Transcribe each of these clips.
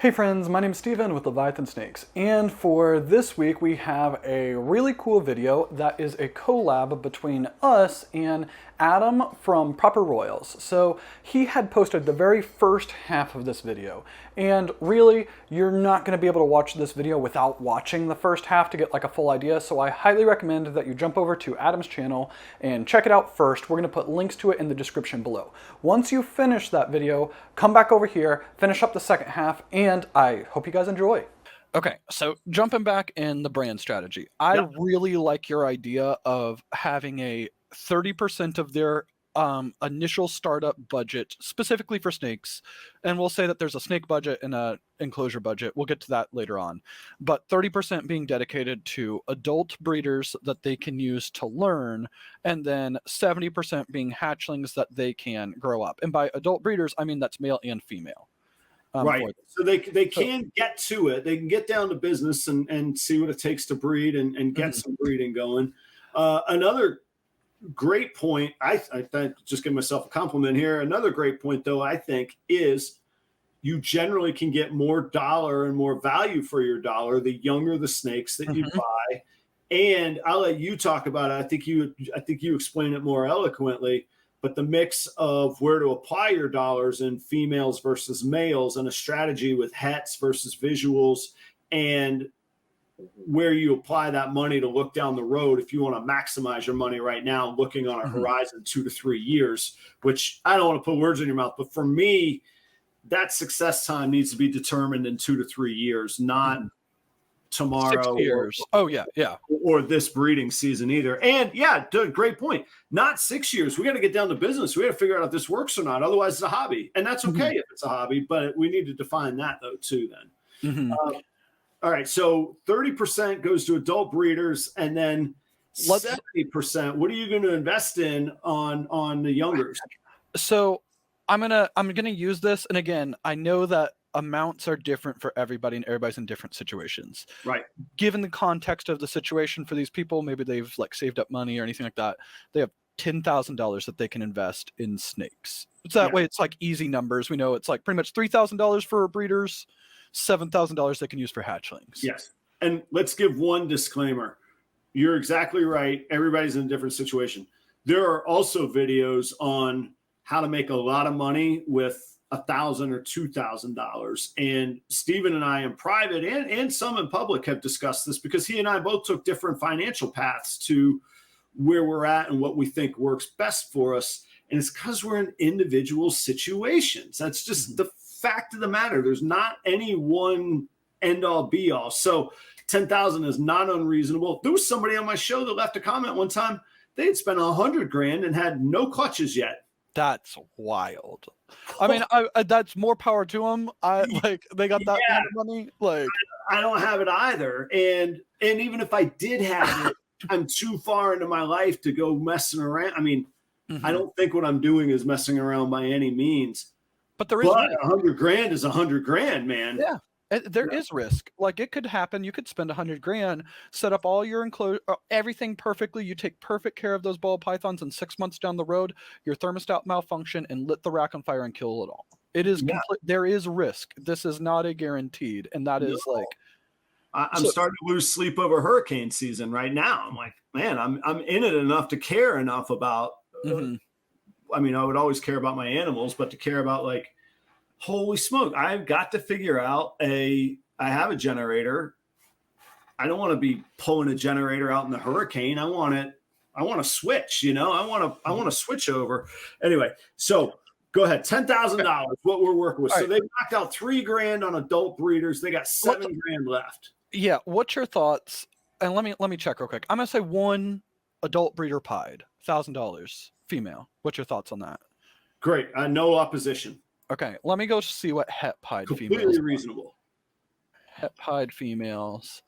Hey friends, my name is Steven with Leviathan Snakes, and for this week we have a really cool video that is a collab between us and Adam from Proper Royals. So he had posted the very first half of this video, and really you're not going to be able to watch this video without watching the first half to get like a full idea, so I highly recommend that you jump over to Adam's channel and check it out first. We're going to put links to it in the description below. Once you finish that video, come back over here, finish up the second half, and I hope you guys enjoy. Okay, so jumping back in the brand strategy, I really like your idea of having a 30% of their initial startup budget specifically for snakes. And we'll say that there's a snake budget and a enclosure budget. We'll get to that later on. But 30% being dedicated to adult breeders that they can use to learn, and then 70% being hatchlings that they can grow up. And by adult breeders, I mean that's male and female. Right. So they can get to it. They can get down to business and see what it takes to breed and get some breeding going. Another great point, I just give myself a compliment here. Another great point, though, I think, is you generally can get more dollar and more value for your dollar the younger the snakes that you buy. And I'll let you talk about it. I think you explain it more eloquently. But the mix of where to apply your dollars in females versus males and a strategy with hets versus visuals and where you apply that money to look down the road if you want to maximize your money right now, looking on a horizon 2 to 3 years, which I don't want to put words in your mouth. But for me, that success time needs to be determined in 2 to 3 years, not tomorrow 6 years. Or this breeding season either. And great point. Not 6 years. We got to get down to business. We got to figure out if this works or not. Otherwise, it's a hobby, and that's okay if it's a hobby. But we need to define that though too. Then, all right. So 30% goes to adult breeders, and then 70%. What are you going to invest in on the youngers? So I'm gonna use this, and again, I know that amounts are different for everybody and everybody's in different situations. Right. Given the context of the situation for these people, maybe they've like saved up money or anything like that. They have $10,000 that they can invest in snakes. So that way it's like easy numbers. We know it's like pretty much $3,000 for breeders, $7,000 they can use for hatchlings. Yes. And let's give one disclaimer. You're exactly right. Everybody's in a different situation. There are also videos on how to make a lot of money with $1,000 or $2,000. And Steven and I in private and some in public have discussed this because he and I both took different financial paths to where we're at and what we think works best for us. And it's because we're in individual situations. That's just the fact of the matter. There's not any one end all be all. So 10,000 is not unreasonable. There was somebody on my show that left a comment one time. They had spent $100,000 and had no clutches yet. That's wild. I mean, that's more power to them. They got that kind of money. Like, I don't have it either. And even if I did have it, I'm too far into my life to go messing around. I mean, I don't think what I'm doing is messing around by any means. But there is $100,000 is $100,000, man. Yeah. There is risk. Like it could happen. You could spend $100,000, set up all your everything perfectly. You take perfect care of those ball pythons, and 6 months down the road, your thermostat malfunction and lit the rack on fire and kill it all. It is there is risk. This is not a guaranteed, and that is like. I'm starting to lose sleep over hurricane season right now. I'm like, man, I'm in it enough to care enough about. I mean, I would always care about my animals, but to care about like. Holy smoke, I've got to figure out I have a generator. I don't want to be pulling a generator out in the hurricane. I want to switch, I want to switch over. Anyway, so go ahead. $10,000, what we're working with. So they knocked out $3,000 on adult breeders. They got $7,000 left. Yeah. What's your thoughts? And let me check real quick. I'm going to say one adult breeder pied, $1,000 female. What's your thoughts on that? Great. No opposition. Okay, let me go see what het pied females. Completely reasonable. Het pied females.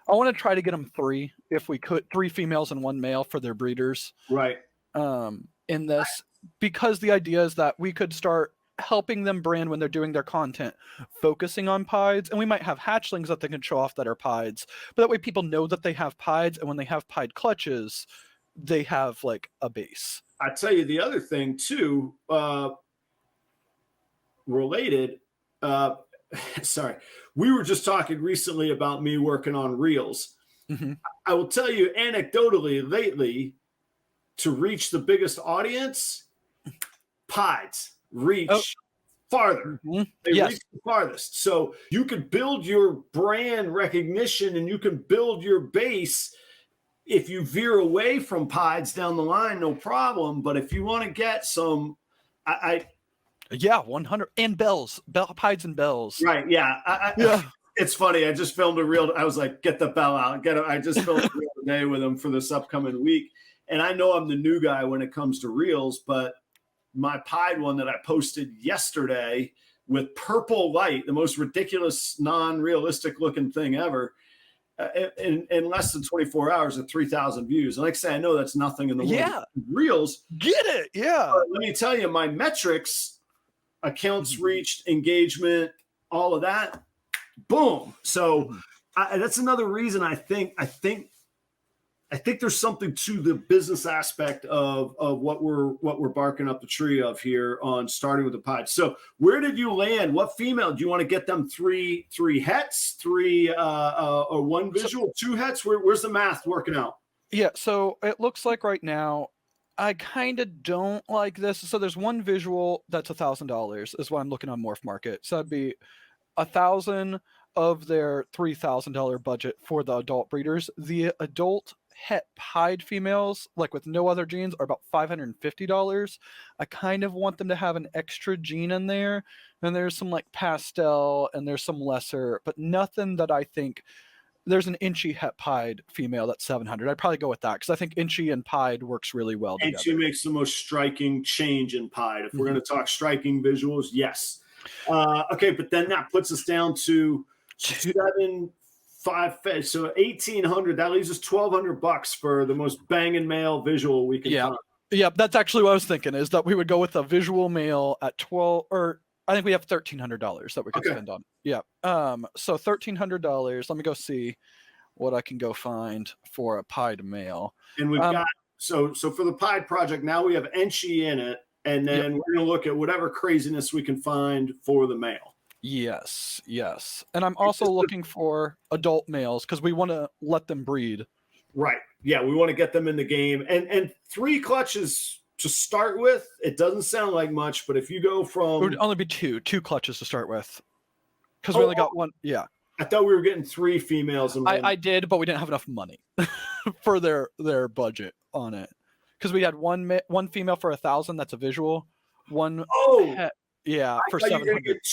I want to try to get them 3 if we could. 3 females and 1 male for their breeders. Right. In this, because the idea is that we could start helping them brand when they're doing their content, focusing on pieds, and we might have hatchlings that they can show off that are pieds. But that way, people know that they have pieds, and when they have pied clutches, they have like a base. I tell you the other thing too. Related, sorry, we were just talking recently about me working on reels. Mm-hmm. I will tell you anecdotally lately, to reach the biggest audience, pies reach farther. Mm-hmm. They Yes. reach the farthest. So you can build your brand recognition and you can build your base. If you veer away from pies down the line, no problem. But if you want to get some, Yeah, 100 and bells, pies and bells. right, yeah, Yeah. It's funny. I just filmed a reel. I was like, get the bell out. I just filmed a reel today with them for this upcoming week. And I know I'm the new guy when it comes to reels, but my pied one that I posted yesterday with purple light, the most ridiculous, non-realistic looking thing ever, in less than 24 hours at 3,000 views. And like I say, I know that's nothing in the world. Yeah. Reels. Get it. Yeah. Let me tell you, my metrics, accounts reached, engagement, all of that, boom. So that's another reason I think there's something to the business aspect of what we're barking up the tree of here on starting with the pod. So where did you land? What female do you want to get them? Three hets, or one visual, two hets? Where's the math working out? Yeah. So it looks like right now, I kind of don't like this. So there's one visual that's $1,000 is what I'm looking on Morph Market. So that'd be 1,000 of their $3,000 budget for the adult breeders. The adult het pied females, like with no other genes, are about $550. I kind of want them to have an extra gene in there. And there's some like pastel and there's some lesser, but nothing that I think. There's an inchy het pied female that's $700. I'd probably go with that because I think inchy and pied works really well together. Inchy makes the most striking change in pied. If we're going to talk striking visuals, yes. Okay, but then that puts us down to 7, 5, so 1,800. That leaves us $1,200 for the most banging male visual we can find. Yeah, that's actually what I was thinking, is that we would go with a visual male at 12, or I think we have $1,300 that we could spend on. Yeah. So $1,300. Let me go see what I can go find for a pied male. And we've got so for the pied project now we have Enchi in it, and then we're going to look at whatever craziness we can find for the male. Yes. And I'm also looking for adult males because we want to let them breed. Right. Yeah, we want to get them in the game. And 3 clutches to start with. It doesn't sound like much, but if you go from... It would only be two clutches to start with. Because we only got one. Yeah. I thought we were getting 3 females. And I did, but we didn't have enough money for their budget on it. Because we had one female for 1,000. That's a visual. One het, yeah, for 700. You're going to get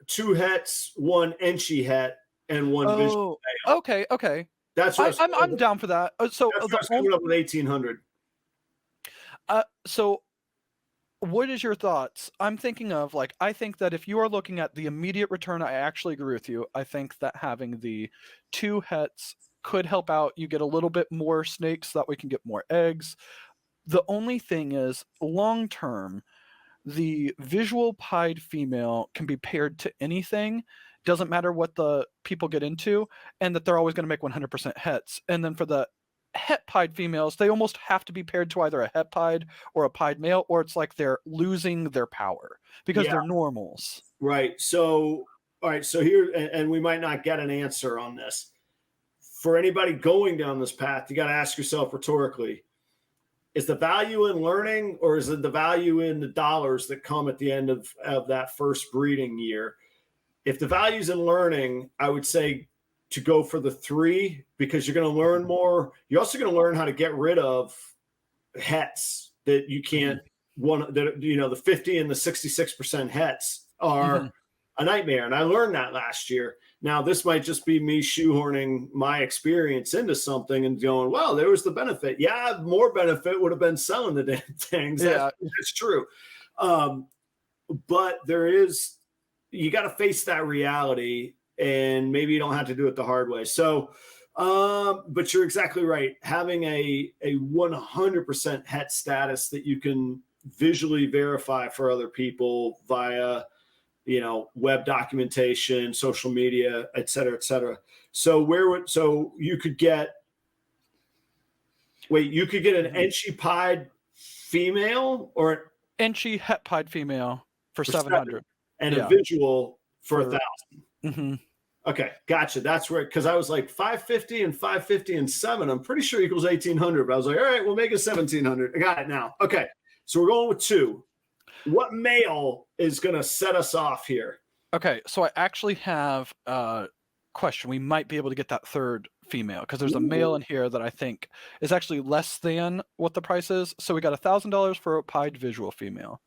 two hets, one Enchi het, and one visual male. Okay. That's what I'm down for that. So that's coming up with 1,800. So what is your thoughts? I'm thinking of, like, I think that if you are looking at the immediate return, I actually agree with you. I think that having the 2 hets could help out. You get a little bit more snakes so that we can get more eggs. The only thing is, long term, the visual pied female can be paired to anything. Doesn't matter what the people get into, and that they're always going to make 100% hets. And then for the het pied females, they almost have to be paired to either a het pied or a pied male, or it's like they're losing their power because they're normals. Right. So, all right. So here, and we might not get an answer on this. For anybody going down this path, you got to ask yourself rhetorically, is the value in learning, or is it the value in the dollars that come at the end of that first breeding year? If the value's in learning, I would say to go for the 3, because you're going to learn more. You're also going to learn how to get rid of hets that you can't. The 50 and the 66% hets are a nightmare, and I learned that last year. Now, this might just be me shoehorning my experience into something and going, well, there was the benefit. Yeah, more benefit would have been selling the damn things. Yeah, that's true. But you got to face that reality, and maybe you don't have to do it the hard way. So, but you're exactly right. Having a 100% het status that you can visually verify for other people via, web documentation, social media, et cetera, et cetera. So you could get an Enchi pied female or Enchi het pied female for 700. And a visual for 1,000. Mm-hmm. Okay, gotcha. That's where, because I was like 550 and 550 and 7. I'm pretty sure equals 1,800. But I was like, all right, we'll make it 1,700. I got it now. Okay, so we're going with 2. What male is going to set us off here? Okay, so I actually have a question. We might be able to get that third female because there's a male in here that I think is actually less than what the price is. So we got $1,000 for a pied visual female.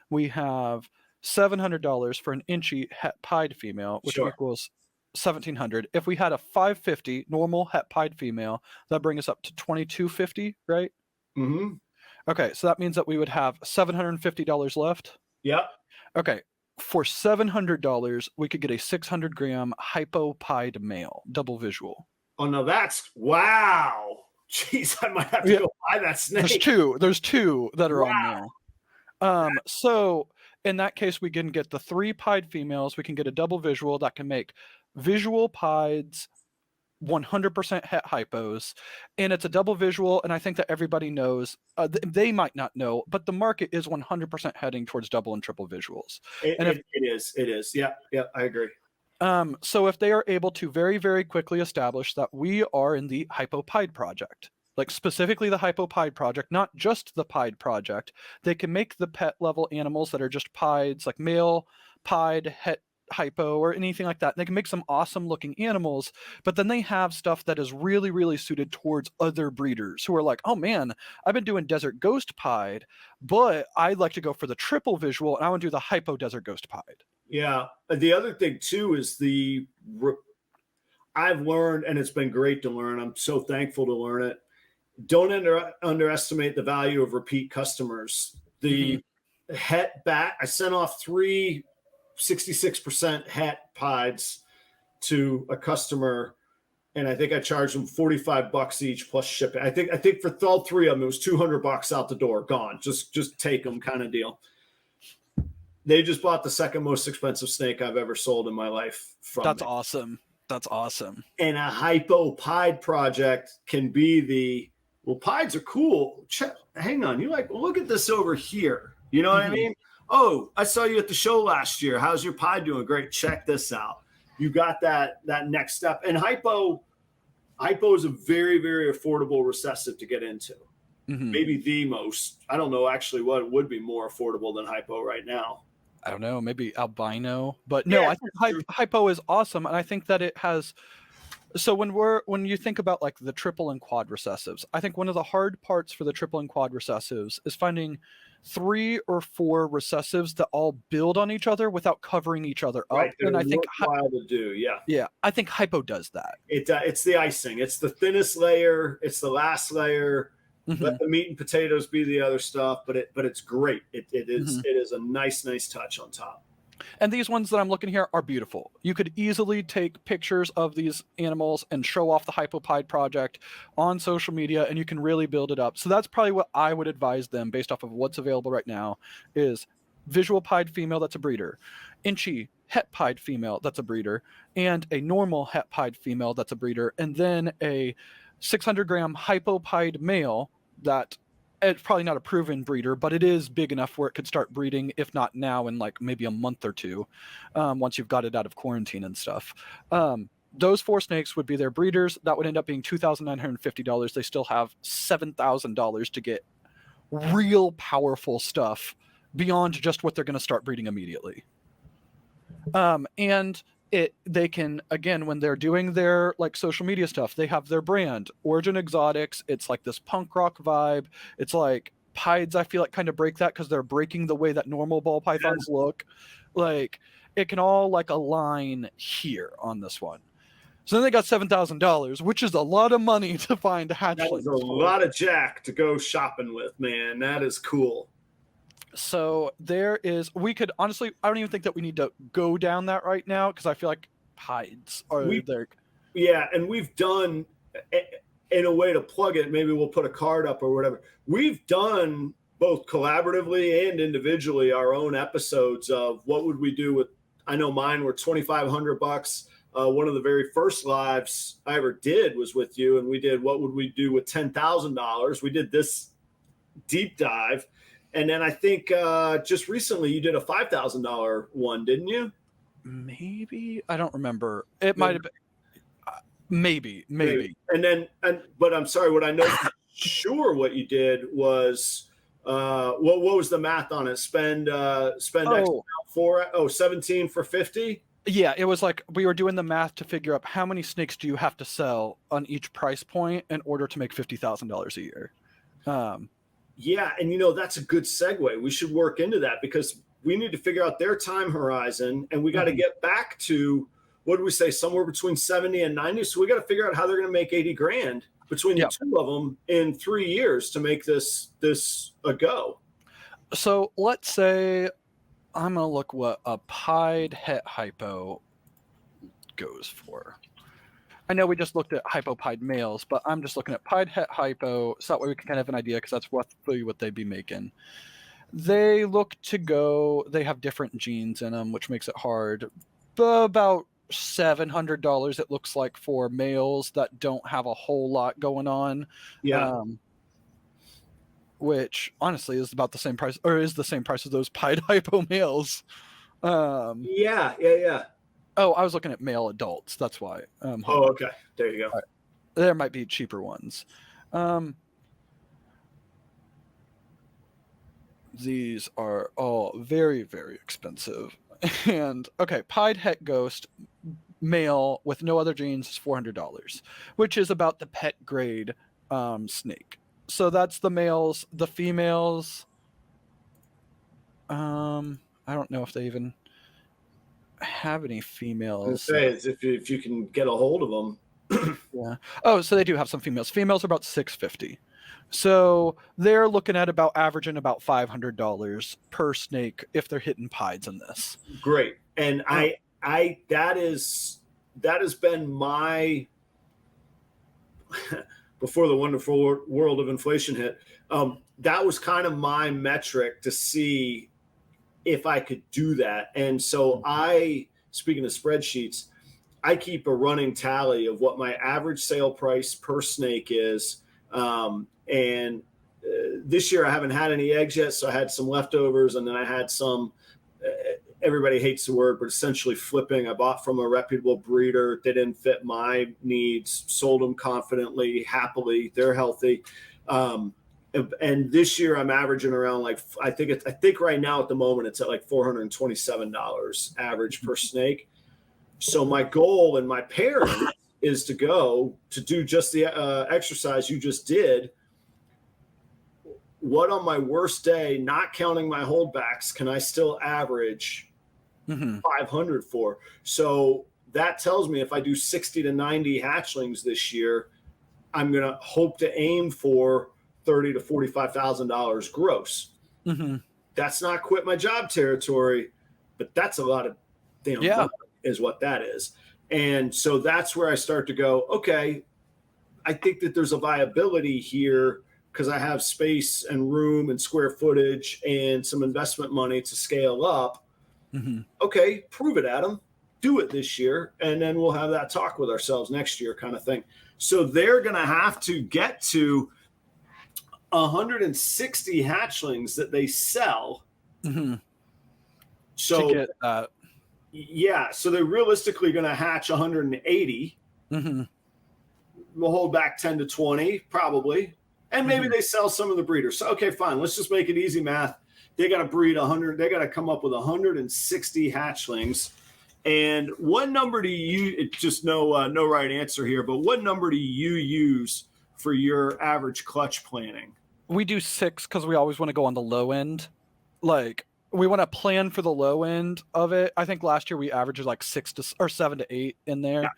We have $700 for an inchy het pied female, which equals 1,700. If we had a 550 normal het pied female, that brings us up to 2,250, right? Mm-hmm. Okay, so that means that we would have $750 left. Yep. Okay, for $700, we could get a 600-gram hypo pied male, double visual. Oh no, that's wow! Jeez, I might have to go buy that snake. There's two that are on male. So in that case, we can get the 3 pied females. We can get a double visual that can make visual pieds, 100% het hypos, and it's a double visual. And I think that everybody knows, they might not know, but the market is 100% heading towards double and triple visuals. It is. Yeah, I agree. So if they are able to very, very quickly establish that we are in the hypo pied project, like specifically the hypo pied project, not just the pied project, they can make the pet level animals that are just pieds, like male pied het hypo or anything like that. They can make some awesome looking animals, but then they have stuff that is really, really suited towards other breeders who are like, oh man, I've been doing desert ghost pied, but I'd like to go for the triple visual and I want to do the hypo desert ghost pied. Yeah. The other thing too is I've learned, and it's been great to learn. I'm so thankful to learn it. Don't underestimate the value of repeat customers. The het bat, I sent off 3 66% het pieds to a customer, and I think I charged them $45 each plus shipping. I think for all 3 of them, it was $200 out the door, gone. Just take them kind of deal. They just bought the second most expensive snake I've ever sold in my life. That's awesome. That's awesome. And a hypo pied project can be pieds are cool. Hang on. Look at this over here. You know what I mean? Oh, I saw you at the show last year. How's your pied doing? Great. Check this out. You got that next step. And hypo is a very, very affordable recessive to get into. Maybe the most. I don't know actually what would be more affordable than hypo right now. I don't know, maybe albino, but no, I think hypo is awesome. And I think that it has, so when you think about like the triple and quad recessives, I think one of the hard parts for the triple and quad recessives is finding 3 or 4 recessives that all build on each other without covering each other up. And I think to do, yeah, I think hypo does that. It's the icing. It's the thinnest layer. It's the last layer. Let the meat and potatoes be the other stuff, but it's great. It is a nice touch on top. And these ones that I'm looking here are beautiful. You could easily take pictures of these animals and show off the hypo pied project on social media, and you can really build it up. So that's probably what I would advise them based off of what's available right now is visual pied female that's a breeder, inchy het pied female that's a breeder, and a normal het pied female that's a breeder, and then a 600-gram hypo pied male that it's probably not a proven breeder, but it is big enough where it could start breeding, if not now, in like maybe a month or 2, once you've got it out of quarantine and stuff. Those 4 snakes would be their breeders. That would end up being $2,950. They still have $7,000 to get real powerful stuff beyond just what they're going to start breeding immediately. And they can, again, when they're doing their like social media stuff, they have their brand, Origin Exotics. It's like this punk rock vibe. It's like pieds, I feel like, kind of break that because they're breaking the way that normal ball pythons look. Like it can all like align here on this one. So then they got $7,000, which is a lot of money to find hatchlings. That is a lot of jack to go shopping with, man. That is cool. So we could honestly, I don't even think that we need to go down that right now because I feel like pieds are there. Yeah, and we've done, in a way to plug it, maybe we'll put a card up or whatever. We've done both collaboratively and individually our own episodes of what would we do with, I know mine were $2,500. One of the very first lives I ever did was with you, and we did what would we do with $10,000. We did this deep dive. And then I think just recently you did a $5,000 one, didn't you? maybe I don't remember. It might have been. Maybe. But I'm sorry. What I know for sure what you did was what was the math on it? Spend X amount for 17 for 50. Yeah, it was like we were doing the math to figure out how many snakes do you have to sell on each price point in order to make $50,000 a year. Yeah, and that's a good segue. We should work into that because we need to figure out their time horizon, and we got to get back to, what do we say, somewhere between 70 and 90. So we got to figure out how they're going to make 80 grand between the two of them in 3 years to make this a go. So let's say I'm going to look what a pied het hypo goes for. I know we just looked at hypo-pied males, but I'm just looking at pied het hypo, so that way we can kind of have an idea, because that's roughly what they'd be making. They look to go, they have different genes in them, which makes it hard, but about $700 it looks like for males that don't have a whole lot going on. Yeah. Which honestly is about the same price, or is the same price as those pied hypo males. Yeah. Oh, I was looking at male adults. That's why. Okay. There you go. Right. There might be cheaper ones. These are all very, very expensive. And okay, pied het ghost male with no other genes is $400, which is about the pet grade snake. So that's the males. The females, I don't know if they even have any females. Say if you can get a hold of them. Yeah. Oh, so they do have some females. Females are about $650. So they're looking at about averaging about $500 per snake if they're hitting pieds in this. Great. And I that has been my before the wonderful world of inflation hit. That was kind of my metric to see if I could do that. And so speaking of spreadsheets, I keep a running tally of what my average sale price per snake is. And this year I haven't had any eggs yet, so I had some leftovers, and then I had some, everybody hates the word, but essentially flipping. I bought from a reputable breeder. They didn't fit my needs, sold them confidently, happily. They're healthy. And this year I'm averaging around I think right now at the moment it's at like $427 average per snake. So my goal and my pairing is to do just the exercise you just did. What on my worst day, not counting my holdbacks, can I still average 500 for? So that tells me if I do 60 to 90 hatchlings this year, I'm going to hope to aim for $30,000 to $45,000 gross. That's not quit my job territory, but that's a lot of money is what that is. And so that's where I start to go, okay, I think that there's a viability here because I have space and room and square footage and some investment money to scale up. Okay, prove it, Adam. Do it this year, and then we'll have that talk with ourselves next year kind of thing. So they're going to have to get to 160 hatchlings that they sell. So to get that. Yeah, so they're realistically going to hatch 180. We'll hold back 10 to 20 probably, and maybe they sell some of the breeders. So okay, fine. Let's just make it easy math. They got to breed 100. They got to come up with 160 hatchlings. And what number do you? It's just no right answer here. But what number do you use for your average clutch planning? We do 6 because we always want to go on the low end. Like we want to plan for the low end of it. I think last year we averaged like 7 to 8 in there.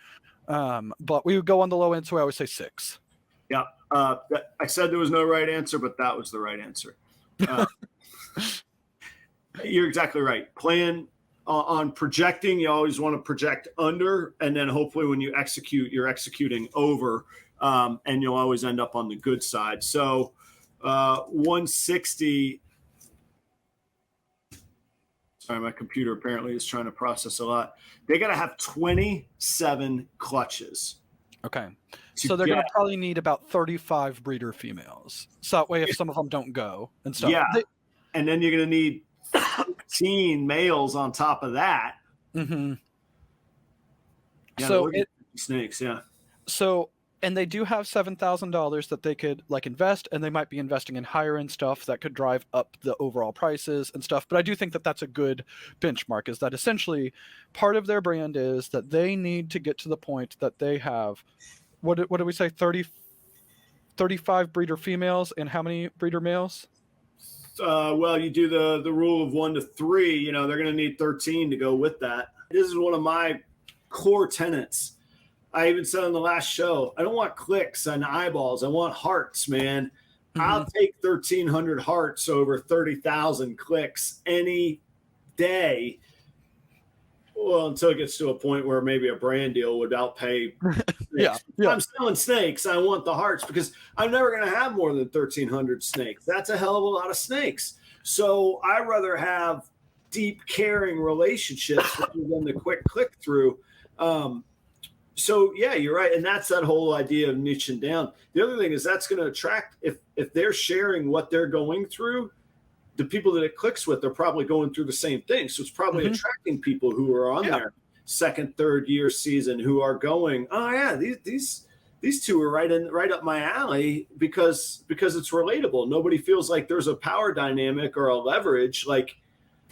But we would go on the low end, so I always say 6. Yeah. I said there was no right answer, but that was the right answer. You're exactly right. Plan on projecting. You always want to project under, and then hopefully when you execute, you're executing over, and you'll always end up on the good side. So 160. Sorry, my computer apparently is trying to process a lot. They got to have 27 clutches. Okay. So they're going to probably need about 35 breeder females. So that way, if some of them don't go and stuff. Yeah. And then you're going to need 15 males on top of that. Mm-hmm. Yeah, So snakes. Yeah. So, and they do have $7,000 that they could like invest, and they might be investing in higher end stuff that could drive up the overall prices and stuff. But I do think that that's a good benchmark, is that essentially part of their brand is that they need to get to the point that they have, what do we say, 35 breeder females and how many breeder males? Well, you do the rule of 1 to 3. You know, they're going to need 13 to go with that. This is one of my core tenets. I even said on the last show, I don't want clicks and eyeballs. I want hearts, man. Mm-hmm. I'll take 1,300 hearts over 30,000 clicks any day. Well, until it gets to a point where maybe a brand deal would outpay. Yeah. I'm selling snakes. I want the hearts because I'm never going to have more than 1,300 snakes. That's a hell of a lot of snakes. So I'd rather have deep, caring relationships rather than the quick click through. So yeah, you're right, and that's that whole idea of niching down. The other thing is that's going to attract, if they're sharing what they're going through, the people that it clicks with are probably going through the same thing. So it's probably attracting people who are on their second, third year season who are going, oh yeah, these two are right up my alley because it's relatable. Nobody feels like there's a power dynamic or a leverage like.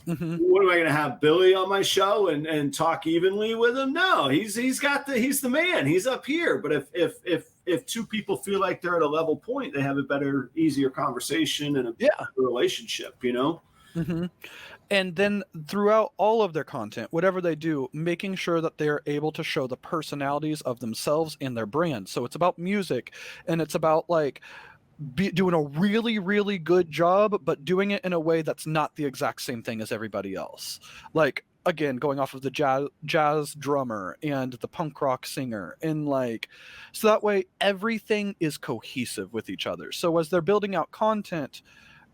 Mm-hmm. What am I going to have Billy on my show and talk evenly with him? No, he's the man. He's up here. But if two people feel like they're at a level point, they have a better, easier conversation and a better relationship. You know. Mm-hmm. And then throughout all of their content, whatever they do, making sure that they're able to show the personalities of themselves and their brand. So it's about music, and it's about like. Doing a really, really good job, but doing it in a way that's not the exact same thing as everybody else. Like, again, going off of the jazz drummer and the punk rock singer, and like, so that way everything is cohesive with each other. So as they're building out content,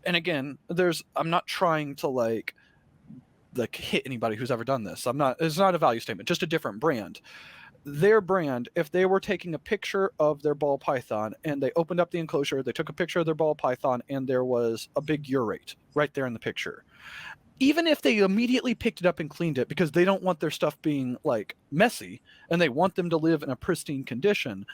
and again, I'm not trying to like hit anybody who's ever done this. It's not a value statement, just a different brand. Their brand, if they were taking a picture of their ball python and they opened up the enclosure, they took a picture of their ball python, and there was a big urate right there in the picture. Even if they immediately picked it up and cleaned it because they don't want their stuff being like messy and they want them to live in a pristine condition,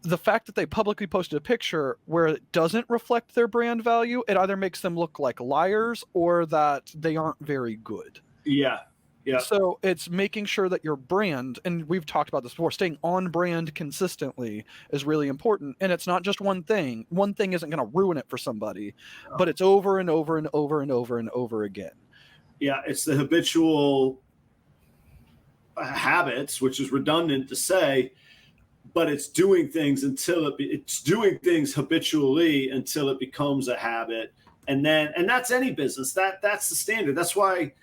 the fact that they publicly posted a picture where it doesn't reflect their brand value, it either makes them look like liars or that they aren't very good. Yeah. Yeah. So it's making sure that your brand, and we've talked about this before, staying on brand consistently is really important. And it's not just one thing. One thing isn't going to ruin it for somebody, but it's over and over and over and over and over again. Yeah, it's the habitual habits, which is redundant to say, but it's doing things it's doing things habitually until it becomes a habit. And that's any business. That's the standard. That's why.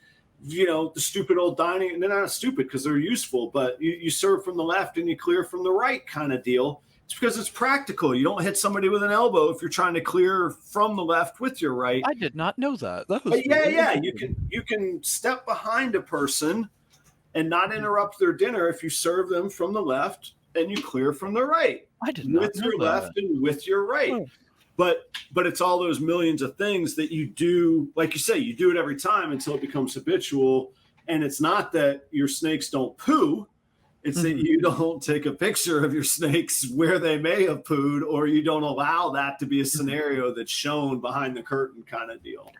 You know, the stupid old dining, and they're not stupid because they're useful, but you serve from the left and you clear from the right kind of deal. It's because it's practical. You don't hit somebody with an elbow if you're trying to clear from the left with your right. I did not know that. That was You can step behind a person and not interrupt their dinner if you serve them from the left and you clear from the right. I did not with know your that. Left and with your right. Oh. But it's all those millions of things that you do, like you say, you do it every time until it becomes habitual. And it's not that your snakes don't poo. It's that you don't take a picture of your snakes where they may have pooed, or you don't allow that to be a scenario that's shown behind the curtain kind of deal.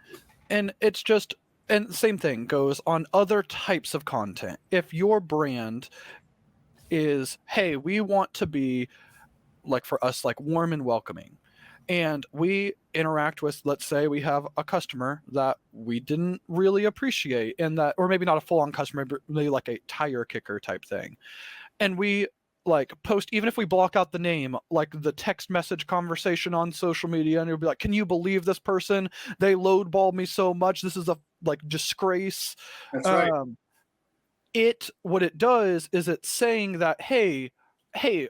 And it's just, and the same thing goes on other types of content. If your brand is, hey, we want to be, like for us, like warm and welcoming, and we interact with, let's say we have a customer that we didn't really appreciate, and that, or maybe not a full-on customer, but maybe like a tire kicker type thing, and we like post, even if we block out the name, like the text message conversation on social media, and it'll be like, can you believe this person? They lowballed me so much. This is a like disgrace. That's right. What it does is it's saying that, hey, pay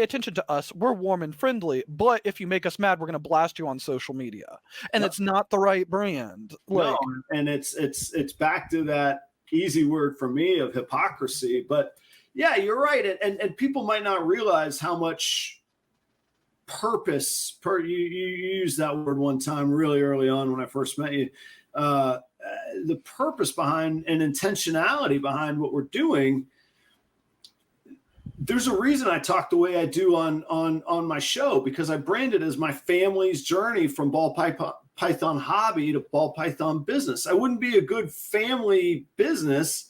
attention to us. We're warm and friendly, but if you make us mad, we're going to blast you on social media. And it's not the right brand. No, and it's back to that easy word for me of hypocrisy. But yeah, you're right. And people might not realize how much purpose you used that word one time really early on when I first met you. the purpose behind and intentionality behind what we're doing, there's a reason I talk the way I do on my show, because I brand it as my family's journey from ball python hobby to ball python business. I wouldn't be a good family business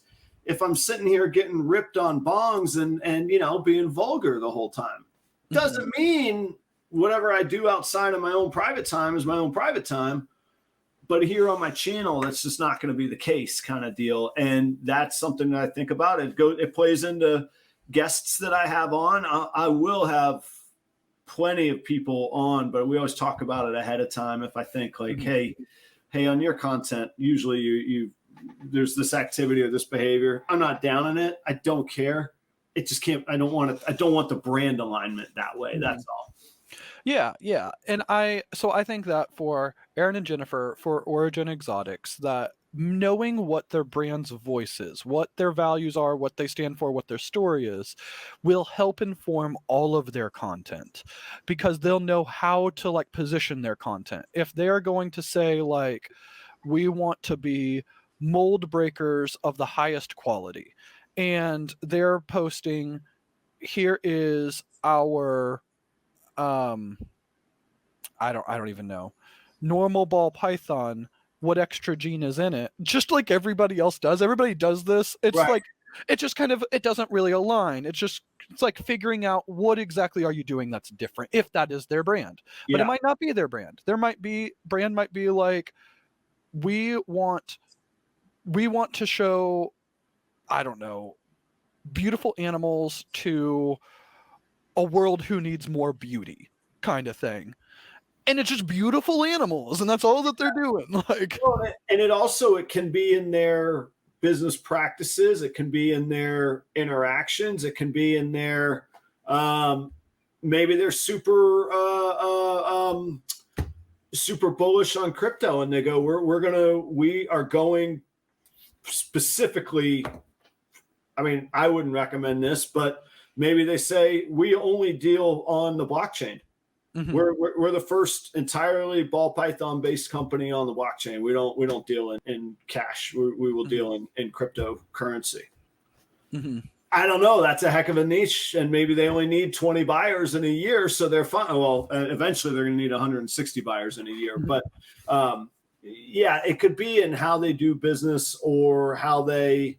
if I'm sitting here getting ripped on bongs and you know, being vulgar the whole time. Doesn't mean whatever I do outside of my own private time is my own private time. But here on my channel, that's just not going to be the case, kind of deal. And that's something that I think about. It plays into guests that I have on. I will have plenty of people on, but we always talk about it ahead of time. If I think like, hey, on your content, usually you there's this activity or this behavior. I'm not down on it. I don't care. It just can't. I don't want the brand alignment that way. That's all. Yeah. And I think that for Aaron and Jennifer, for Origin Exotics, that knowing what their brand's voice is, what their values are, what they stand for, what their story is, will help inform all of their content, because they'll know how to like position their content. If they're going to say like, we want to be mold breakers of the highest quality, and they're posting, here is our I don't even know, normal ball python, what extra gene is in it, just like everybody else does. Everybody does this. It's right. Like, it just kind of, it doesn't really align. It's like figuring out what exactly are you doing that's different, if that is their brand. Yeah. But it might not be their brand. Brand might be like, we want to show, I don't know, beautiful animals to a world who needs more beauty, kind of thing. And it's just beautiful animals, and that's all that they're doing. Like, well, and it can be in their business practices, it can be in their interactions, it can be in their maybe they're super bullish on crypto, and they go, we are going specifically. I mean, I wouldn't recommend this, but maybe they say we only deal on the blockchain. Mm-hmm. We're the first entirely ball python based company on the blockchain. We don't deal in cash. We will deal in cryptocurrency. Mm-hmm. I don't know. That's a heck of a niche, and maybe they only need 20 buyers in a year, so they're fine. Well, eventually they're going to need 160 buyers in a year. Mm-hmm. But yeah, it could be in how they do business or how they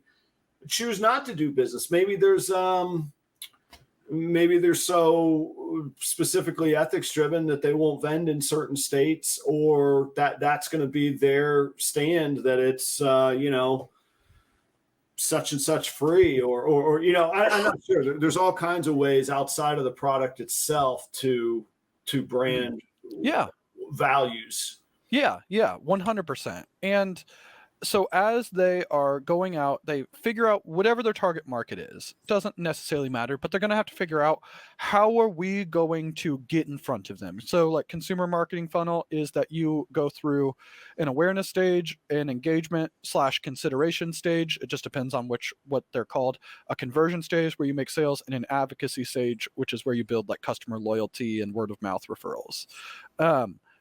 choose not to do business. Maybe they're so specifically ethics driven that they won't vend in certain states, or that's going to be their stand, that it's such and such free, or I'm not sure. There's all kinds of ways outside of the product itself to brand values. Yeah, 100%. And so as they are going out, they figure out whatever their target market is. Doesn't necessarily matter, but they're going to have to figure out, how are we going to get in front of them? So like consumer marketing funnel is that you go through an awareness stage, an engagement / consideration stage. It just depends on what they're called. A conversion stage where you make sales, and an advocacy stage, which is where you build like customer loyalty and word of mouth referrals.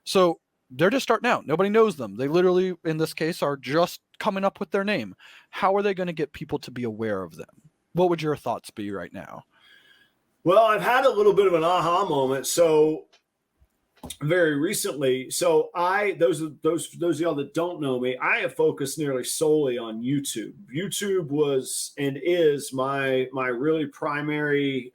So they're just starting out. Nobody knows them. They literally, in this case, are just coming up with their name. How are they going to get people to be aware of them? What would your thoughts be right now? Well, I've had a little bit of an aha moment. So very recently, those of y'all that don't know me, I have focused nearly solely on YouTube. YouTube was and is my really primary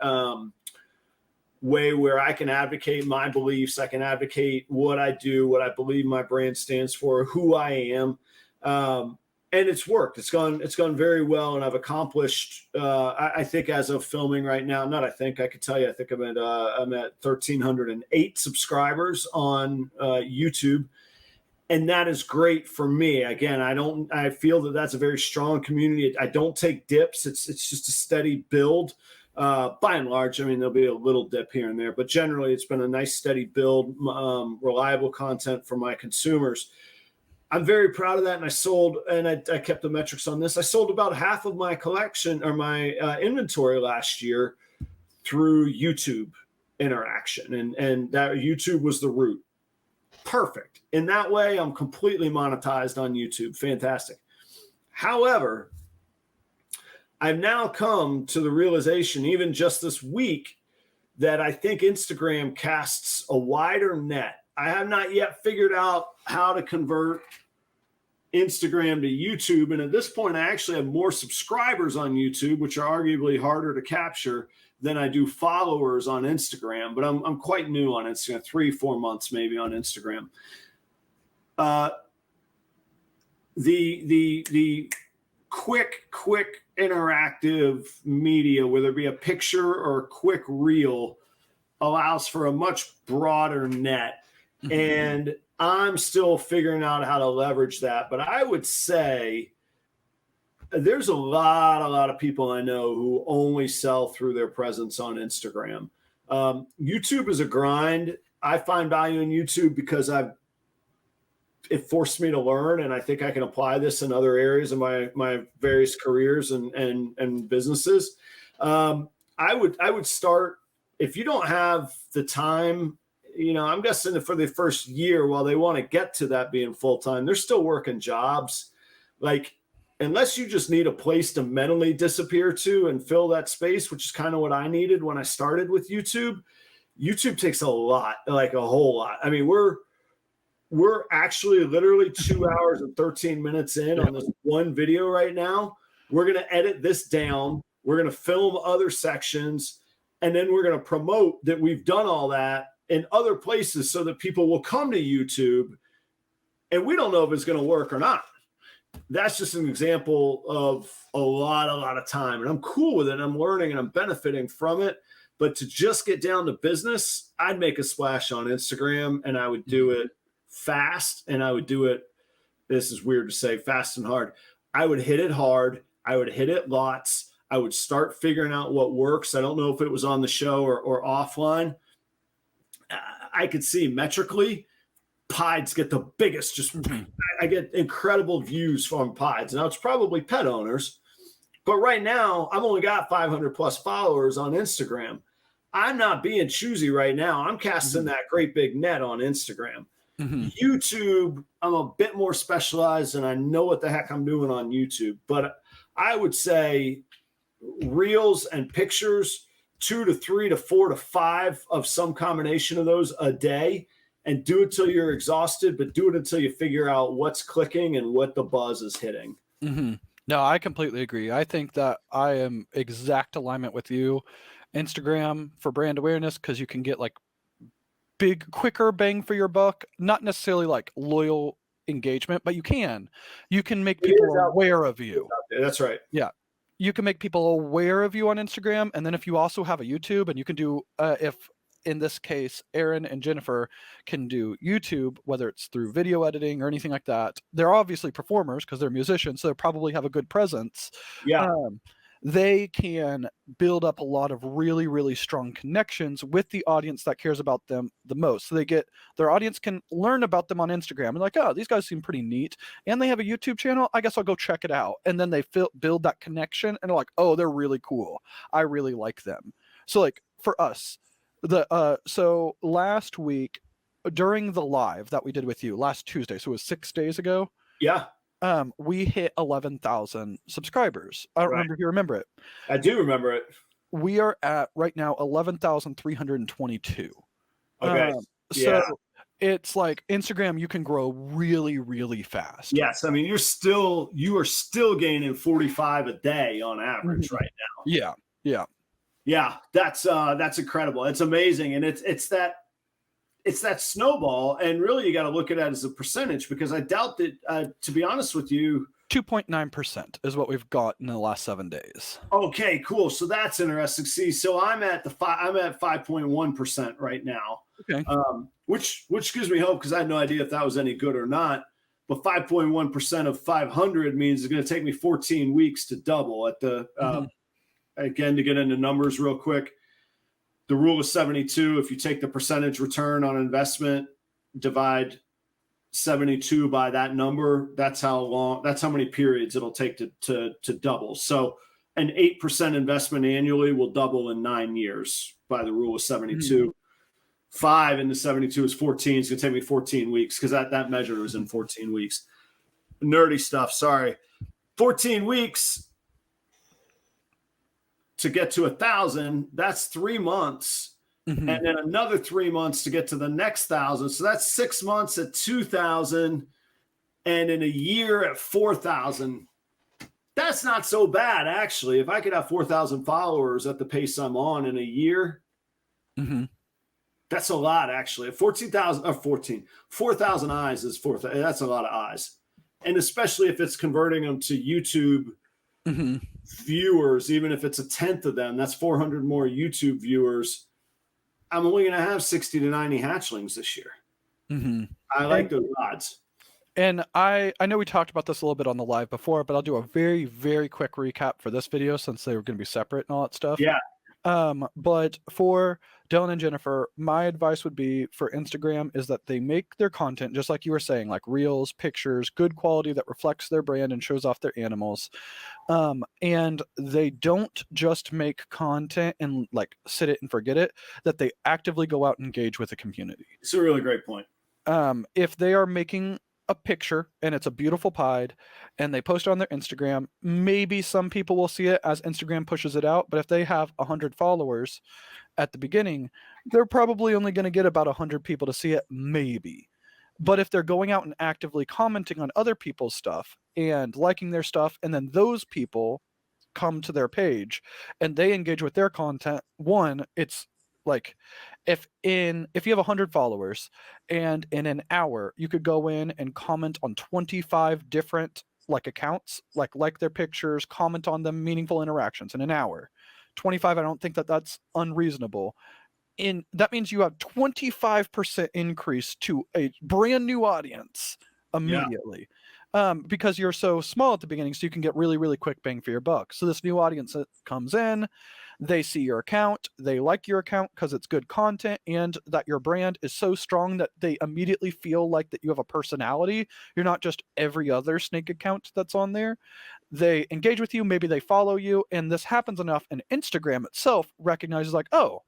way where I can advocate my beliefs. I can advocate what I do, what I believe my brand stands for, who I am. And it's worked. It's gone very well. And I've accomplished, I think as of filming right now, I could tell you, I think I'm at 1,308 subscribers on YouTube. And that is great for me. Again, I feel that that's a very strong community. I don't take dips. It's just a steady build. By and large, I mean, there'll be a little dip here and there, but generally it's been a nice steady build, reliable content for my consumers. I'm very proud of that. And I sold, and I kept the metrics on this. I sold about half of my collection or my inventory last year through YouTube interaction. And that YouTube was the root. Perfect. In that way, I'm completely monetized on YouTube. Fantastic. However, I've now come to the realization, even just this week, that I think Instagram casts a wider net. I have not yet figured out how to convert Instagram to YouTube. And at this point, I actually have more subscribers on YouTube, which are arguably harder to capture than I do followers on Instagram. But I'm quite new on Instagram, 3-4 months maybe on Instagram. The quick interactive media, whether it be a picture or a quick reel, allows for a much broader net. And I'm still figuring out how to leverage that. But I would say there's a lot of people I know who only sell through their presence on Instagram. YouTube is a grind. I find value in YouTube because it forced me to learn, and I think I can apply this in other areas of my various careers and businesses. I would start, if you don't have the time, I'm guessing that for the first year, while they want to get to that being full-time, they're still working jobs. Like, unless you just need a place to mentally disappear to and fill that space, which is kind of what I needed when I started with YouTube. YouTube takes a lot, like a whole lot. I mean, we're actually literally 2 hours and 13 minutes in on this one video right now. We're going to edit this down. We're going to film other sections, and then we're going to promote that we've done all that in other places so that people will come to YouTube. And we don't know if it's going to work or not. That's just an example of a lot of time. And I'm cool with it. I'm learning and I'm benefiting from it. But to just get down to business, I'd make a splash on Instagram, and I would do it fast, and I would do it, this is weird to say, fast and hard. I would hit it hard. I would hit it lots. I would start figuring out what works. I don't know if it was on the show or offline. I could see metrically, pieds get the biggest, I get incredible views from pieds. Now it's probably pet owners, but right now I've only got 500 plus followers on Instagram. I'm not being choosy right now. I'm casting that great big net on Instagram. YouTube, I'm a bit more specialized, and I know what the heck I'm doing on YouTube. But I would say reels and pictures, 2 to 3 to 4 to 5 of some combination of those a day, and do it till you're exhausted, but do it until you figure out what's clicking and what the buzz is hitting. No, I completely agree. I think that I am exact alignment with you. Instagram for brand awareness, because you can get like big, quicker bang for your buck, not necessarily like loyal engagement, but you can make people aware of you. That's right. Yeah. You can make people aware of you on Instagram. And then if you also have a YouTube, and you can do, if in this case, Aaron and Jennifer can do YouTube, whether it's through video editing or anything like that, they're obviously performers because they're musicians. So they probably have a good presence. Yeah. They can build up a lot of really, really strong connections with the audience that cares about them the most. So their audience can learn about them on Instagram and like, oh, these guys seem pretty neat. And they have a YouTube channel. I guess I'll go check it out. And then they build that connection and they're like, oh, they're really cool. I really like them. So like for us, so last week during the live that we did with you last Tuesday, so it was 6 days ago. Yeah. We hit 11,000 subscribers. I don't remember if you remember it. I do remember it. We are at right now 11,322. Okay. So it's like Instagram, you can grow really, really fast. Yes. I mean, you are still gaining 45 a day on average right now. Yeah. Yeah. Yeah. That's incredible. It's amazing. And it's that snowball, and really you got to look at it as a percentage, because I doubt that, to be honest with you, 2.9% is what we've got in the last 7 days. Okay, cool. So that's interesting. See, so I'm at 5.1% right now. Okay. Which gives me hope, because I had no idea if that was any good or not. But 5.1% of 500 means it's going to take me 14 weeks to double. At the again, to get into numbers real quick, the rule of 72, if you take the percentage return on investment, divide 72 by that number, that's how many periods it'll take to double. So an 8% investment annually will double in 9 years by the rule of 72. 5 into 72 is 14. It's going to take me 14 weeks because that measure was in 14 weeks. Nerdy stuff, sorry. 14 weeks to get to 1,000, that's 3 months. Mm-hmm. And then another 3 months to get to the next 1,000. So that's 6 months at 2,000 and in a year at 4,000. That's not so bad, actually. If I could have 4,000 followers at the pace I'm on in a year, that's a lot, actually. 4,000 eyes is 4,000. That's a lot of eyes. And especially if it's converting them to YouTube viewers, even if it's a tenth of them, that's 400 more YouTube viewers. I'm only going to have 60 to 90 hatchlings this year. I like those odds. And I know we talked about this a little bit on the live before, but I'll do a very, very quick recap for this video since they were going to be separate and all that stuff. Yeah. But for Dylan and Jennifer, my advice would be for Instagram is that they make their content, just like you were saying, like reels, pictures, good quality that reflects their brand and shows off their animals. And they don't just make content and like sit it and forget it, that they actively go out and engage with the community. It's a really great point. If they are making a picture and it's a beautiful pied and they post it on their Instagram, maybe some people will see it as Instagram pushes it out, but if they have 100 followers at the beginning, they're probably only going to get about 100 people to see it, maybe. But if they're going out and actively commenting on other people's stuff and liking their stuff, and then those people come to their page and they engage with their content, one, it's like if you have 100 followers and in an hour you could go in and comment on 25 different like accounts, like their pictures, comment on them, meaningful interactions in an hour. 25, I don't think that's unreasonable. That means you have 25% increase to a brand new audience immediately. Because you're so small at the beginning, so you can get really, really quick bang for your buck. So this new audience that comes in, they see your account, they like your account because it's good content and that your brand is so strong that they immediately feel like that you have a personality. You're not just every other snake account that's on there. They engage with you, maybe they follow you, and this happens enough, and Instagram itself recognizes like, oh,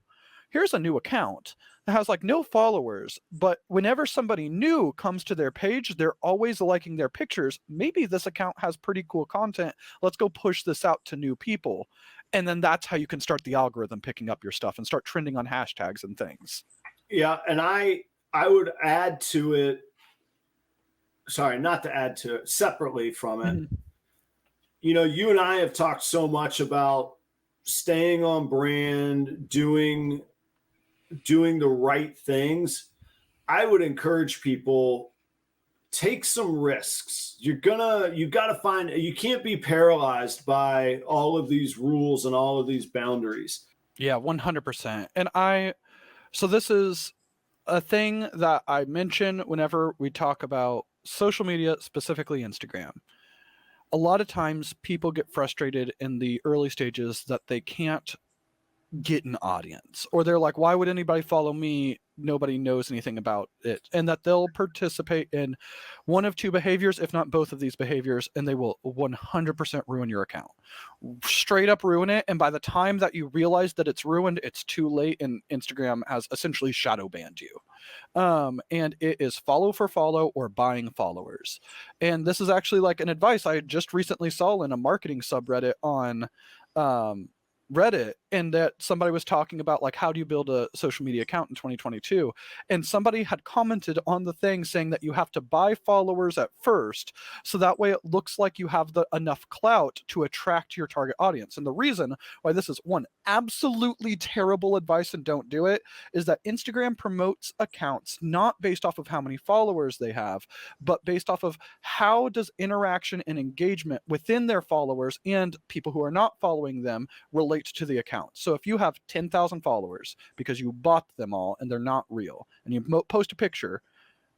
here's a new account that has like no followers, but whenever somebody new comes to their page, they're always liking their pictures. Maybe this account has pretty cool content. Let's go push this out to new people. And then that's how you can start the algorithm picking up your stuff and start trending on hashtags and things. Yeah. And I would add to it, sorry, not to add to it, separately from it. You know, you and I have talked so much about staying on brand, doing the right things. I would encourage people, take some risks. You gotta find, you can't be paralyzed by all of these rules and all of these boundaries. Yeah, 100%. And so this is a thing that I mention whenever we talk about social media, specifically Instagram. A lot of times people get frustrated in the early stages that they can't get an audience, or they're like, why would anybody follow me? Nobody knows anything about it. And that they'll participate in one of two behaviors, if not both of these behaviors, and they will 100% ruin your account. Straight up ruin it. And by the time that you realize that it's ruined, it's too late, and Instagram has essentially shadow banned you. And it is follow for follow or buying followers. And this is actually like an advice I just recently saw in a marketing subreddit on Reddit, and that somebody was talking about like, how do you build a social media account in 2022, and somebody had commented on the thing saying that you have to buy followers at first, so that way it looks like you have enough clout to attract your target audience. And the reason why this is one absolutely terrible advice and don't do it is that Instagram promotes accounts not based off of how many followers they have, but based off of how does interaction and engagement within their followers and people who are not following them relate to the account. So if you have 10,000 followers because you bought them all and they're not real, and you post a picture,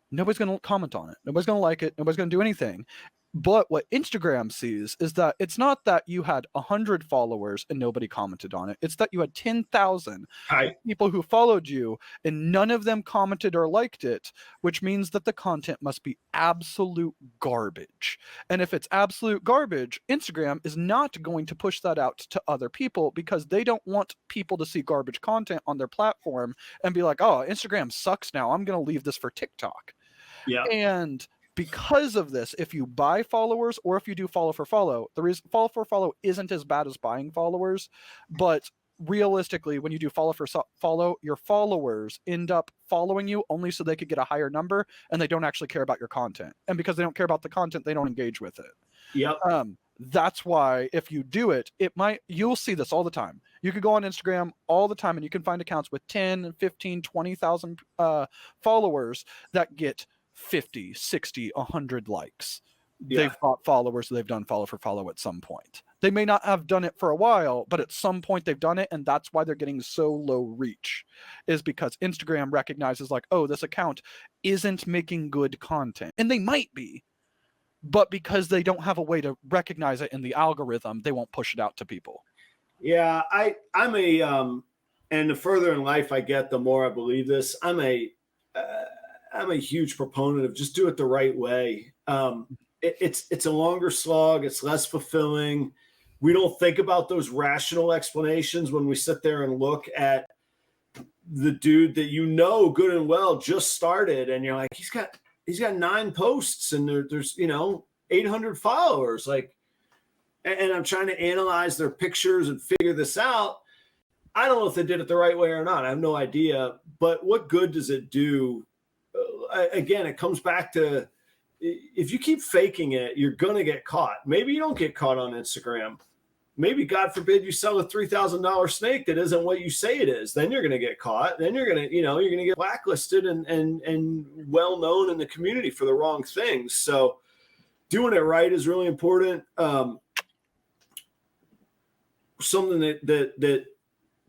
nobody's going to comment on it. Nobody's going to like it. Nobody's going to do anything. But what Instagram sees is that it's not that you had 100 followers and nobody commented on it. It's that you had 10,000 Right. people who followed you and none of them commented or liked it, which means that the content must be absolute garbage. And if it's absolute garbage, Instagram is not going to push that out to other people because they don't want people to see garbage content on their platform and be like, oh, Instagram sucks now, I'm going to leave this for TikTok. Yeah. And because of this, if you buy followers or if you do follow for follow, the reason follow for follow isn't as bad as buying followers, but realistically, when you do follow for follow, your followers end up following you only so they could get a higher number, and they don't actually care about your content. And because they don't care about the content, they don't engage with it. Yep. That's why if you do it, you'll see this all the time. You could go on Instagram all the time and you can find accounts with 10, 15, 20,000 followers that get 50, 60, 100 likes. Yeah. They've got followers, they've done follow for follow at some point. They may not have done it for a while, but at some point they've done it, and that's why they're getting so low reach, is because Instagram recognizes like, oh, this account isn't making good content. And they might be, but because they don't have a way to recognize it in the algorithm, they won't push it out to people. Yeah, I'm and the further in life I get, the more I believe this. I'm a huge proponent of just do it the right way. It's a longer slog. It's less fulfilling. We don't think about those rational explanations when we sit there and look at the dude that good and well just started, and you're like, he's got 9 posts and there's 800 followers. Like, and I'm trying to analyze their pictures and figure this out. I don't know if they did it the right way or not. I have no idea. But what good does it do? Again, it comes back to, if you keep faking it, you're going to get caught. Maybe you don't get caught on Instagram. Maybe, God forbid, you sell a $3,000 snake that isn't what you say it is. Then you're going to get caught. Then you're going to get blacklisted and well known in the community for the wrong things. So doing it right is really important. Something that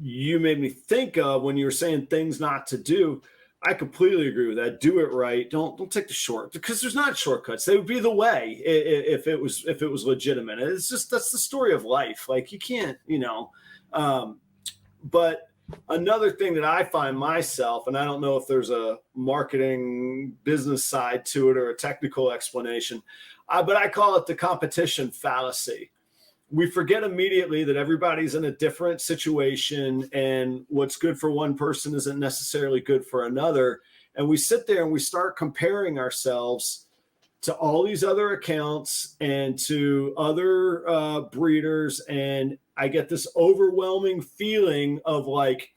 you made me think of when you were saying things not to do. I completely agree with that. Do it right. Don't take the short, because there's not shortcuts. They would be the way if it was legitimate. It's just, that's the story of life. Like, you can't, but another thing that I find myself, and I don't know if there's a marketing business side to it or a technical explanation, but I call it the competition fallacy. We forget immediately that everybody's in a different situation, and what's good for one person isn't necessarily good for another. And we sit there and we start comparing ourselves to all these other accounts and to other breeders. And I get this overwhelming feeling of like,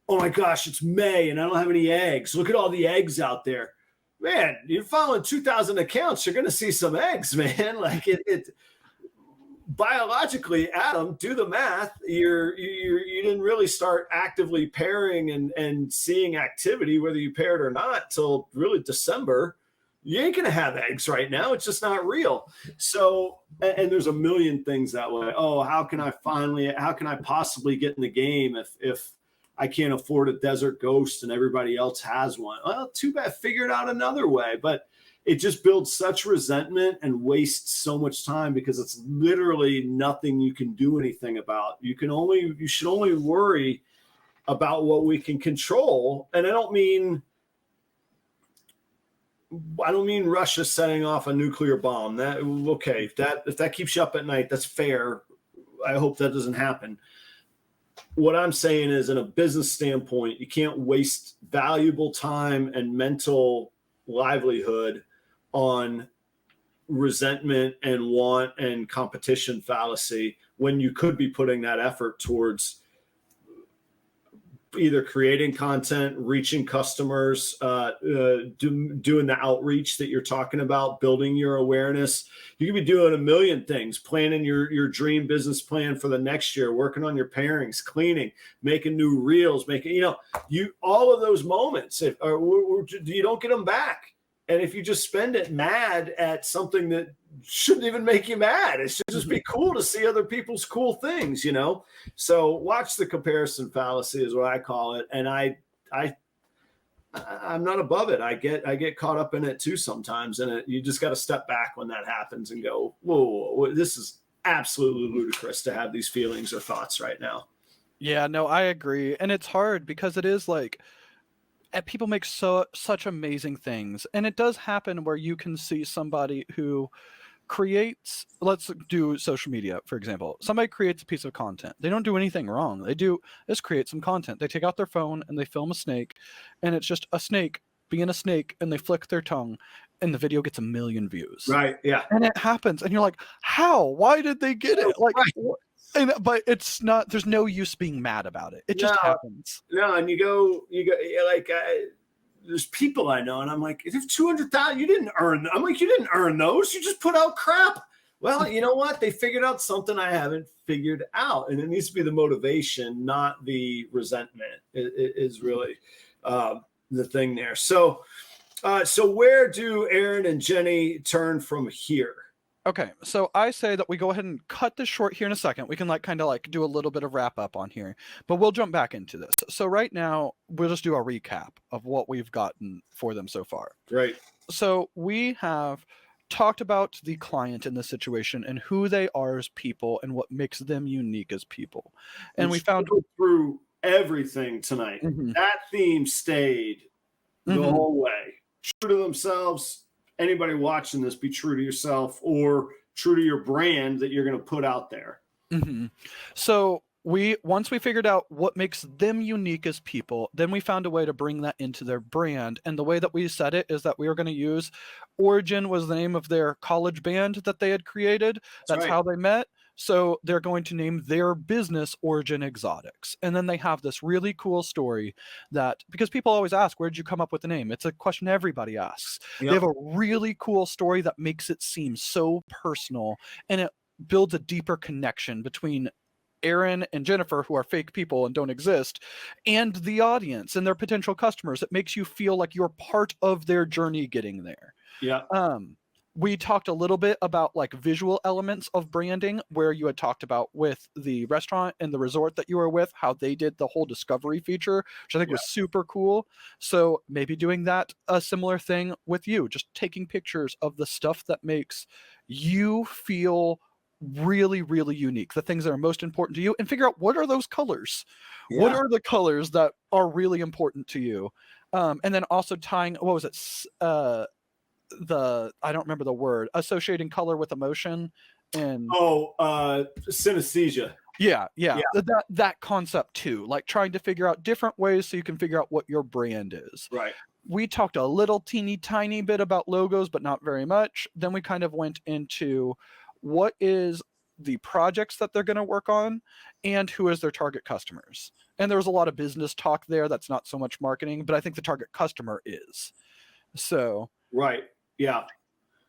oh my gosh, it's May and I don't have any eggs. Look at all the eggs out there. Man, you're following 2,000 accounts. You're going to see some eggs, man. Like it biologically, Adam, do the math. You didn't really start actively pairing and seeing activity, whether you paired or not, till really December. You ain't gonna have eggs right now. It's just not real. So, and there's a million things that way. Oh, how can I possibly get in the game if I can't afford a desert ghost and everybody else has one? Well, too bad. Figure it out another way. But it just builds such resentment and wastes so much time, because it's literally nothing you can do anything about. You should only worry about what we can control. And I don't mean Russia setting off a nuclear bomb. That okay, if that keeps you up at night, that's fair. I hope that doesn't happen. What I'm saying is, in a business standpoint, you can't waste valuable time and mental livelihood on resentment and want and competition fallacy when you could be putting that effort towards either creating content, reaching customers, doing the outreach that you're talking about, building your awareness. You could be doing a million things, planning your dream business plan for the next year, working on your pairings, cleaning, making new reels, all of those moments, you don't get them back. And if you just spend it mad at something that shouldn't even make you mad, it should just be cool to see other people's cool things, So watch the comparison fallacy is what I call it. And I I'm not above it. I get caught up in it too sometimes, and you just got to step back when that happens and go, whoa, this is absolutely ludicrous to have these feelings or thoughts right now. Yeah, no, I agree. And it's hard because it is like people make such amazing things. And it does happen where you can see somebody who creates, let's do social media, for example. Somebody creates a piece of content. They don't do anything wrong. They just create some content. They take out their phone and they film a snake, and it's just a snake being a snake, and they flick their tongue, and the video gets 1 million views. Right. Yeah. And it happens. And you're like, how? Why did they get it? Like, right. But it's not, there's no use being mad about it. It just happens. No, and you go like, there's people I know, and I'm like, if 200,000, you didn't earn. I'm like, you didn't earn those. You just put out crap. Well, you know what? They figured out something I haven't figured out, and it needs to be the motivation, not the resentment. It is really the thing there. So where do Aaron and Jenny turn from here? Okay, so I say that we go ahead and cut this short here in a second. We can kind of do a little bit of wrap up on here, but we'll jump back into this. So right now, we'll just do a recap of what we've gotten for them so far. Great. So we have talked about the client in this situation and who they are as people and what makes them unique as people. And we found through everything tonight. Mm-hmm. That theme stayed the whole way. True to themselves. Anybody watching this, be true to yourself or true to your brand that you're going to put out there. Mm-hmm. So once we figured out what makes them unique as people, then we found a way to bring that into their brand. And the way that we said it is that we were going to use Origin was the name of their college band that they had created. That's right. How they met. So they're going to name their business Origin Exotics. And then they have this really cool story that, because people always ask, where did you come up with the name? It's a question everybody asks. Yep. They have a really cool story that makes it seem so personal, and it builds a deeper connection between Aaron and Jennifer, who are fake people and don't exist, and the audience and their potential customers. It makes you feel like you're part of their journey getting there. Yeah. We talked a little bit about visual elements of branding, where you had talked about with the restaurant and the resort that you were with, how they did the whole discovery feature, which I think was super cool. So maybe doing a similar thing with you, just taking pictures of the stuff that makes you feel really, really unique, the things that are most important to you, and figure out what are those colors. Yeah. What are the colors that are really important to you? And then also tying, what was it? I don't remember the word, associating color with emotion and synesthesia. Yeah. That concept too, trying to figure out different ways so you can figure out what your brand is. Right. We talked a little teeny tiny bit about logos, but not very much. Then we kind of went into what is the projects that they're going to work on and who is their target customers. And there was a lot of business talk there. That's not so much marketing, but I think the target customer is. So right. Yeah.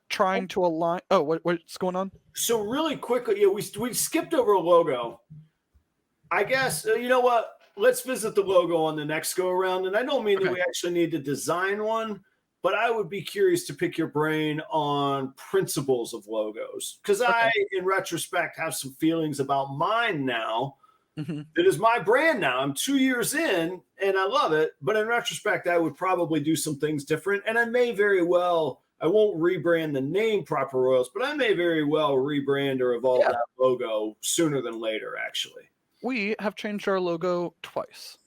Trying to align. Oh, what's going on? So really quickly, we skipped over a logo. I guess, you know what? Let's visit the logo on the next go around. And I don't mean that we actually need to design one, but I would be curious to pick your brain on principles of logos. Because I, in retrospect, have some feelings about mine now. Mm-hmm. It is my brand now. I'm 2 years in and I love it. But in retrospect, I would probably do some things different. And I may very well, I won't rebrand the name Proper Royals, but I may very well rebrand or evolve that logo sooner than later, actually. We have changed our logo twice.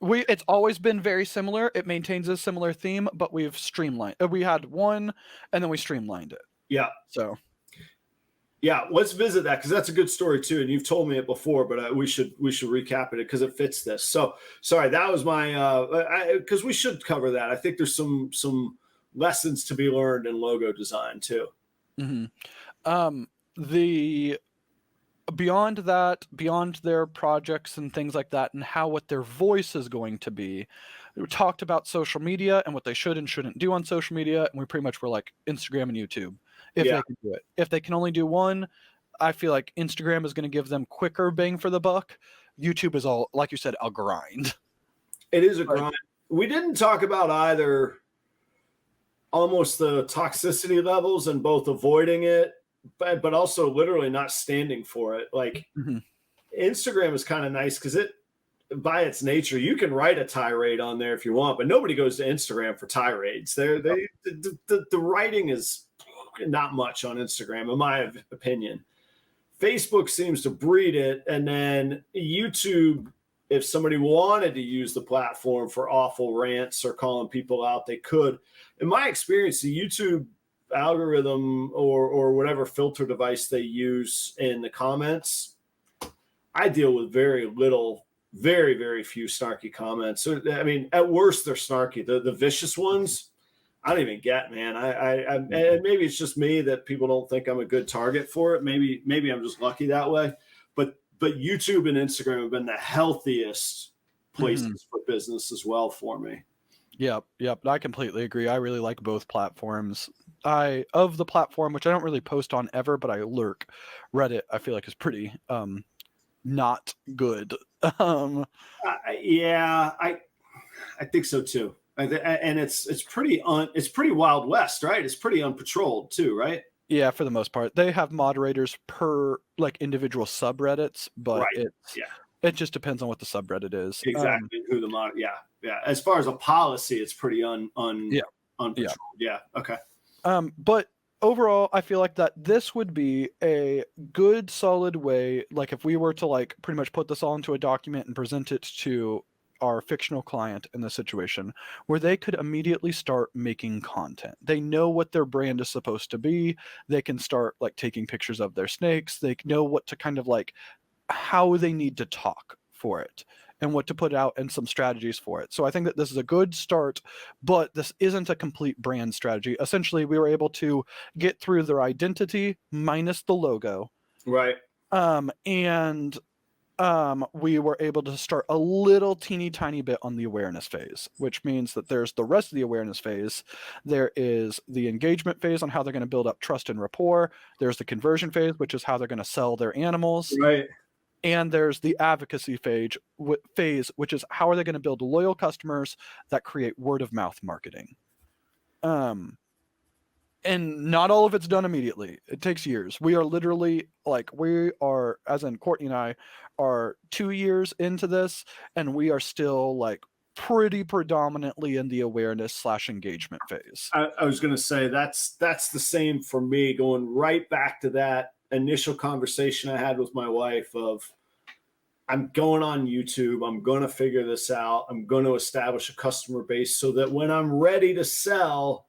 It's always been very similar. It maintains a similar theme, but we've streamlined. We had one and then we streamlined it. Yeah. So yeah, let's visit that because that's a good story too. And you've told me it before, but we should recap it because it fits this. So sorry, that was my because we should cover that. I think there's some lessons to be learned in logo design too. Mm-hmm. Beyond that, beyond their projects and things like that, and what their voice is going to be, we talked about social media and what they should and shouldn't do on social media, and we pretty much were like Instagram and YouTube. If they can do it. If they can only do one, I feel like Instagram is going to give them quicker bang for the buck. YouTube is all, like you said, a grind. It is a grind. We didn't talk about either almost the toxicity levels and both avoiding it, but also literally not standing for it. Instagram is kind of nice because by its nature, you can write a tirade on there if you want, but nobody goes to Instagram for tirades. The writing is not much on Instagram, in my opinion. Facebook seems to breed it, and then YouTube, if somebody wanted to use the platform for awful rants or calling people out, they could. In my experience, the YouTube algorithm or whatever filter device they use in the comments, I deal with very little, very, very few snarky comments. So, I mean, at worst, they're snarky. The vicious ones, I don't even get, man. And maybe it's just me that people don't think I'm a good target for it. Maybe I'm just lucky that way. But YouTube and Instagram have been the healthiest places for business as well for me. Yep. I completely agree. I really like both platforms. Of the platform, which I don't really post on ever, but I lurk, Reddit, I feel like is pretty not good. Yeah, I think so too. And it's pretty Wild West, right? It's pretty unpatrolled too, right? Yeah, for the most part. They have moderators per like individual subreddits, but right. It just depends on what the subreddit is. Exactly. Who the yeah. As far as a policy, it's pretty unpatrolled. Yeah. Okay. But overall, I feel like that this would be a good, solid way, like if we were to like pretty much put this all into a document and present it to our fictional client in this situation, where they could immediately start making content. They know what their brand is supposed to be. They can start like taking pictures of their snakes. They know what to kind of like, how they need to talk for it and what to put out and some strategies for it. So I think that this is a good start, but this isn't a complete brand strategy. Essentially, we were able to get through their identity minus the logo. Right. And we were able to start a little teeny tiny bit on the awareness phase, which means that there's the rest of the awareness phase. There is the engagement phase on how they're going to build up trust and rapport. There's the conversion phase, which is how they're going to sell their animals. Right. And there's the advocacy phase, which is how are they going to build loyal customers that create word of mouth marketing. And not all of it's done immediately. It takes years. We are literally as in Courtney and I are 2 years into this, and we are still like pretty predominantly in the awareness / engagement phase. I was going to say that's the same for me, going right back to that initial conversation I had with my wife of I'm going on YouTube. I'm going to figure this out. I'm going to establish a customer base so that when I'm ready to sell,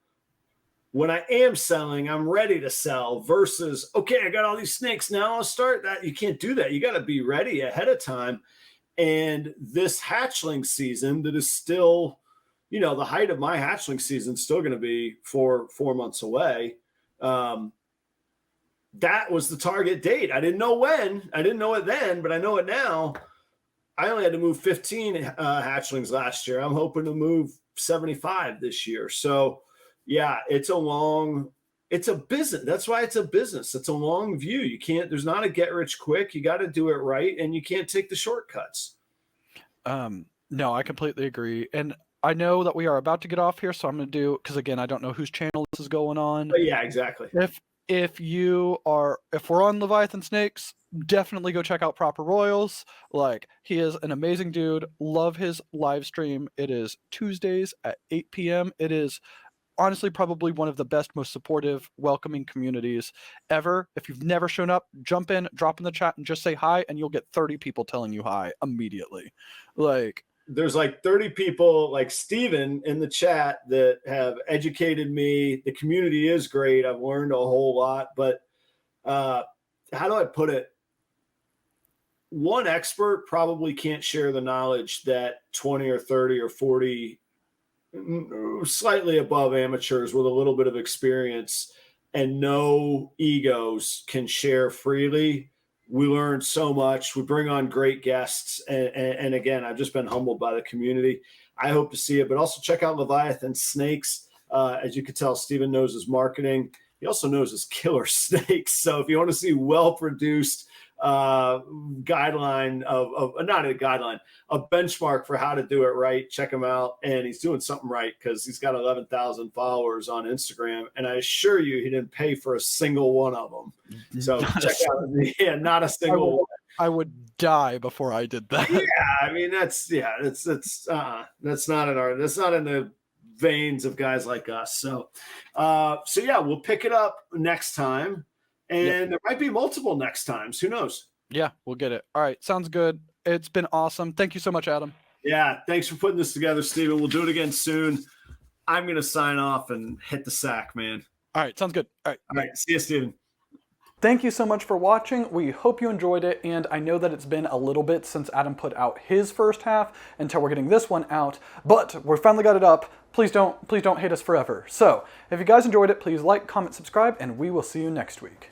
when I am selling, I'm ready to sell versus, okay, I got all these snakes. Now I'll start that. You can't do that. You got to be ready ahead of time. And this hatchling season that is still, the height of my hatchling season is still going to be 4 months away. That was the target date. I didn't know when. I didn't know it then, but I know it now. I only had to move 15 hatchlings last year. I'm hoping to move 75 this year. So, yeah, it's a business. That's why it's a business. It's a long view. There's not a get rich quick. You got to do it right, and you can't take the shortcuts. No, I completely agree. And I know that we are about to get off here, so I'm going to do, because again, I don't know whose channel this is going on. But yeah, exactly. If we're on Leviathan Snakes, definitely go check out Proper Royals. Like, he is an amazing dude. Love his live stream. It is Tuesdays at 8 p.m. It is honestly probably one of the best, most supportive, welcoming communities ever. If you've never shown up, jump in, drop in the chat, and just say hi, and you'll get 30 people telling you hi immediately. Like, there's like 30 people like Steven in the chat that have educated me. The community is great. I've learned a whole lot, but how do I put it? One expert probably can't share the knowledge that 20 or 30 or 40 slightly above amateurs with a little bit of experience and no egos can share freely. We learn so much. We bring on great guests. And again, I've just been humbled by the community. I hope to see it, but also check out Leviathan Snakes. As you can tell, Steven knows his marketing. He also knows his killer snakes. So if you want to see well-produced guideline a benchmark for how to do it right, check him out. And he's doing something right because he's got 11,000 followers on Instagram, and I assure you he didn't pay for a single one of them. So check out, not a single one. I would die before I did that. Yeah, I mean that's not in the veins of guys like us. So yeah, we'll pick it up next time, and there might be multiple next times. Who knows? Yeah, we'll get it. All right, sounds good. It's been awesome. Thank you so much, Adam. Yeah, thanks for putting this together, Steven. We'll do it again soon. I'm gonna sign off and hit the sack, man. All right, sounds good. All right. See you, Steven. Thank you so much for watching. We hope you enjoyed it, and I know that it's been a little bit since Adam put out his first half until we're getting this one out, but we finally got it up. Please don't hate us forever. So, if you guys enjoyed it, please like, comment, subscribe, and we will see you next week.